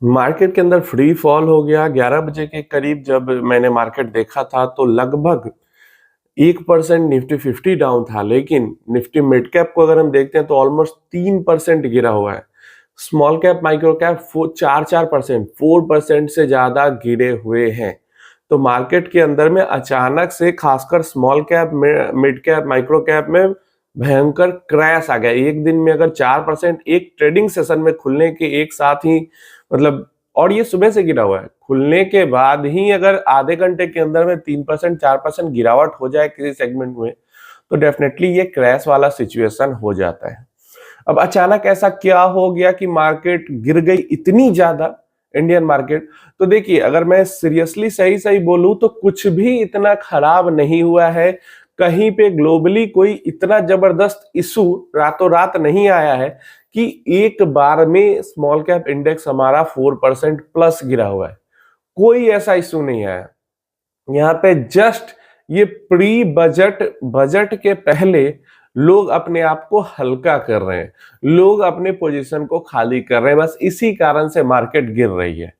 Market के अंदर free fall हो गया 11 बजे के करीब। जब मैंने मार्केट देखा था तो लगभग 1% निफ्टी 50 डाउन था, लेकिन निफ्टी मिड कैप को अगर हम देखते हैं तो ऑलमोस्ट 3% गिरा हुआ है। स्मॉल कैप माइक्रो कैप 4% 4% से ज्यादा गिरे हुए हैं। तो मार्केट के अंदर में अचानक से खासकर small cap mid cap micro cap में भयंकर क्रैश आ गया। एक दिन में अगर 4% एक ट्रेडिंग सेशन में खुलने के एक साथ ही मतलब, और ये सुबह से गिरा हुआ है, खुलने के बाद ही अगर आधे घंटे के अंदर में 3% 4% गिरावट हो जाए किसी सेगमेंट में, तो डेफिनेटली ये क्रैश वाला सिचुएशन हो जाता है। अब अचानक ऐसा क्या हो गया कि मार्केट गिर गई इतनी ज्यादा, इंडियन मार्केट। तो देखिए, अगर मैं सीरियसली सही सही बोलूं तो कुछ भी इतना खराब नहीं हुआ है। कहीं पे ग्लोबली कोई इतना जबरदस्त इशू रातों रात नहीं आया है कि एक बार में स्मॉल कैप इंडेक्स हमारा 4% प्लस गिरा हुआ है। कोई ऐसा इशू नहीं आया। यहाँ पे जस्ट ये प्री बजट के पहले लोग अपने आप को हल्का कर रहे हैं, लोग अपने पोजीशन को खाली कर रहे हैं, बस इसी कारण से मार्केट गिर रही है।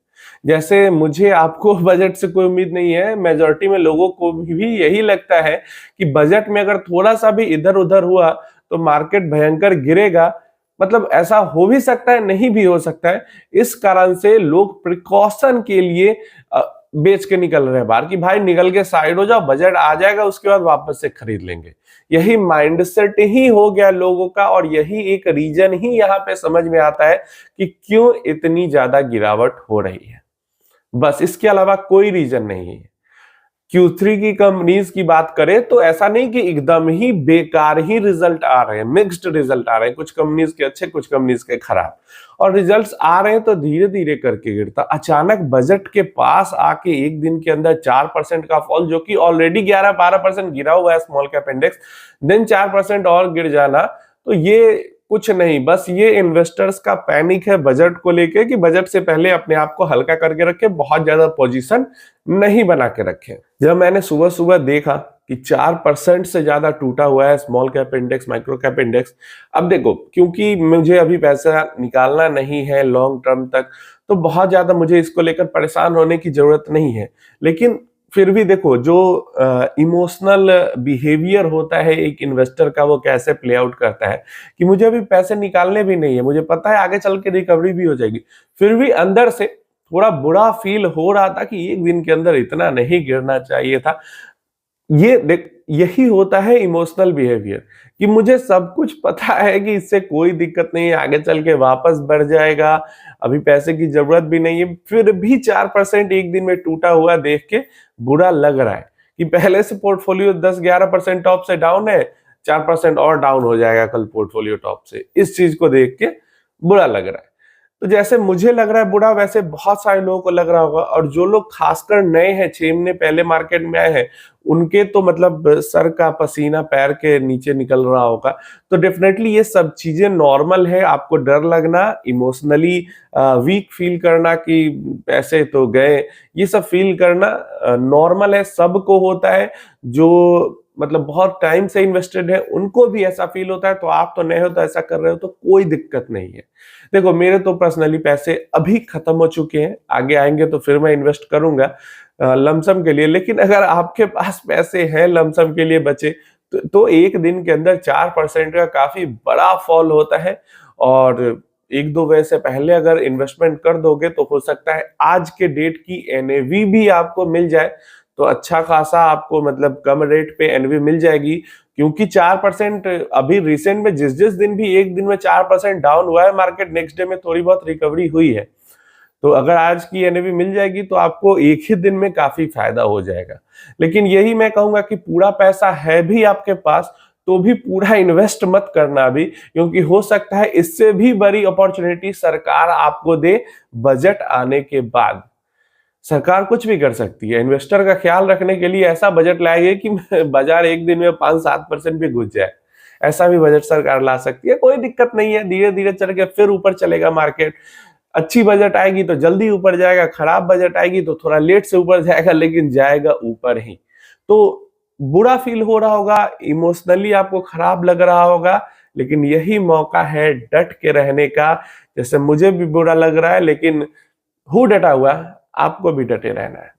जैसे मुझे आपको बजट से कोई उम्मीद नहीं है, मेजॉरिटी में लोगों को भी यही लगता है कि बजट में अगर थोड़ा सा भी इधर उधर हुआ तो मार्केट भयंकर गिरेगा। मतलब ऐसा हो भी सकता है, नहीं भी हो सकता है। इस कारण से लोग प्रिकॉशन के लिए बेच के निकल रहे हैं बाहर कि भाई निकल के साइड हो जाओ, बजट आ जाएगा उसके बाद वापस से खरीद लेंगे। यही माइंडसेट ही हो गया लोगों का, और यही एक रीजन ही यहाँ पे समझ में आता है कि क्यों इतनी ज्यादा गिरावट हो रही है। बस इसके अलावा कोई रीजन नहीं है। Q3 की कंपनीज की बात करें तो ऐसा नहीं कि एकदम ही बेकार ही रिजल्ट आ रहे हैं, मिक्स्ड रिजल्ट आ रहे हैं, कुछ कंपनीज के अच्छे कुछ कंपनीज के खराब, और रिजल्ट्स आ रहे हैं तो धीरे धीरे करके गिरता। अचानक बजट के पास आके एक दिन के अंदर 4% का फॉल, जो कि ऑलरेडी 11-12% गिरा हुआ है स्मॉल कैप इंडेक्स, देन 4% और गिर जाना, तो ये कुछ नहीं, बस ये इन्वेस्टर्स का पैनिक है बजट को लेके कि बजट से पहले अपने आप को हल्का करके रखे, बहुत ज्यादा पोजीशन नहीं बना के रखे। जब मैंने सुबह सुबह देखा कि 4% से ज्यादा टूटा हुआ है small cap index micro cap index, अब देखो क्योंकि मुझे अभी पैसा निकालना नहीं है लॉन्ग टर्म तक, तो बहुत ज्यादा मुझे इसको लेकर परेशान होने की जरूरत नहीं है। लेकिन फिर भी देखो, जो इमोशनल बिहेवियर होता है एक इन्वेस्टर का, वो कैसे प्ले आउट करता है कि मुझे अभी पैसे निकालने भी नहीं है, मुझे पता है आगे चल के रिकवरी भी हो जाएगी, फिर भी अंदर से थोड़ा बुरा फील हो रहा था कि एक दिन के अंदर इतना नहीं गिरना चाहिए था। ये देख, यही होता है इमोशनल बिहेवियर कि मुझे सब कुछ पता है कि इससे कोई दिक्कत नहीं है, आगे चल के वापस बढ़ जाएगा, अभी पैसे की जरूरत भी नहीं है, फिर भी 4% एक दिन में टूटा हुआ देख के बुरा लग रहा है कि पहले से पोर्टफोलियो 10-11% टॉप से डाउन है, 4% और डाउन हो जाएगा कल पोर्टफोलियो टॉप से। इस चीज को देख के बुरा लग रहा है। तो जैसे मुझे लग रहा है बुरा, वैसे बहुत सारे लोगों को लग रहा होगा, और जो लोग खासकर नए हैं, 6 महीने पहले मार्केट में आए हैं, उनके तो मतलब सर का पसीना पैर के नीचे निकल रहा होगा। तो डेफिनेटली ये सब चीजें नॉर्मल है, आपको डर लगना, इमोशनली वीक फील करना कि पैसे तो गए, ये सब फील करना नॉर्मल है, सबको होता है। जो मतलब बहुत टाइम से इन्वेस्टेड है उनको भी ऐसा फील होता है, तो आप तो नए हो तो ऐसा कर रहे हो तो कोई दिक्कत नहीं है। देखो, मेरे तो पर्सनली पैसे अभी खत्म हो चुके हैं, आगे आएंगे तो फिर मैं इन्वेस्ट करूंगा लमसम के लिए। लेकिन अगर आपके पास पैसे हैं लमसम के लिए बचे, तो एक दिन के अंदर 4% का काफी बड़ा फॉल होता है, और एक दो बजे से पहले अगर इन्वेस्टमेंट कर दोगे तो हो सकता है आज के डेट की एनएवी भी आपको मिल जाए, तो अच्छा खासा आपको मतलब कम रेट पे एनएवी मिल जाएगी। क्योंकि 4% अभी रिसेंट में जिस जिस दिन भी एक दिन में 4% डाउन हुआ है मार्केट, नेक्स्ट डे में थोड़ी बहुत रिकवरी हुई है। तो अगर आज की एनएवी मिल जाएगी तो आपको एक ही दिन में काफी फायदा हो जाएगा। लेकिन यही मैं कहूंगा कि पूरा पैसा है भी आपके पास तो भी पूरा इन्वेस्ट मत करना अभी, क्योंकि हो सकता है इससे भी बड़ी अपॉर्चुनिटी सरकार आपको दे बजट आने के बाद। सरकार कुछ भी कर सकती है, इन्वेस्टर का ख्याल रखने के लिए ऐसा बजट लाएगी कि बाजार एक दिन में 5-7% भी घुस जाए, ऐसा भी बजट सरकार ला सकती है। कोई दिक्कत नहीं है, धीरे धीरे चल के फिर ऊपर चलेगा मार्केट। अच्छी बजट आएगी तो जल्दी ऊपर जाएगा, खराब बजट आएगी तो थोड़ा लेट से ऊपर जाएगा, लेकिन जाएगा ऊपर ही। तो बुरा फील हो रहा होगा, इमोशनली आपको खराब लग रहा होगा, लेकिन यही मौका है डट के रहने का। जैसे मुझे भी बुरा लग रहा है, लेकिन हु डटा हुआ है, आपको भी डटे रहना है।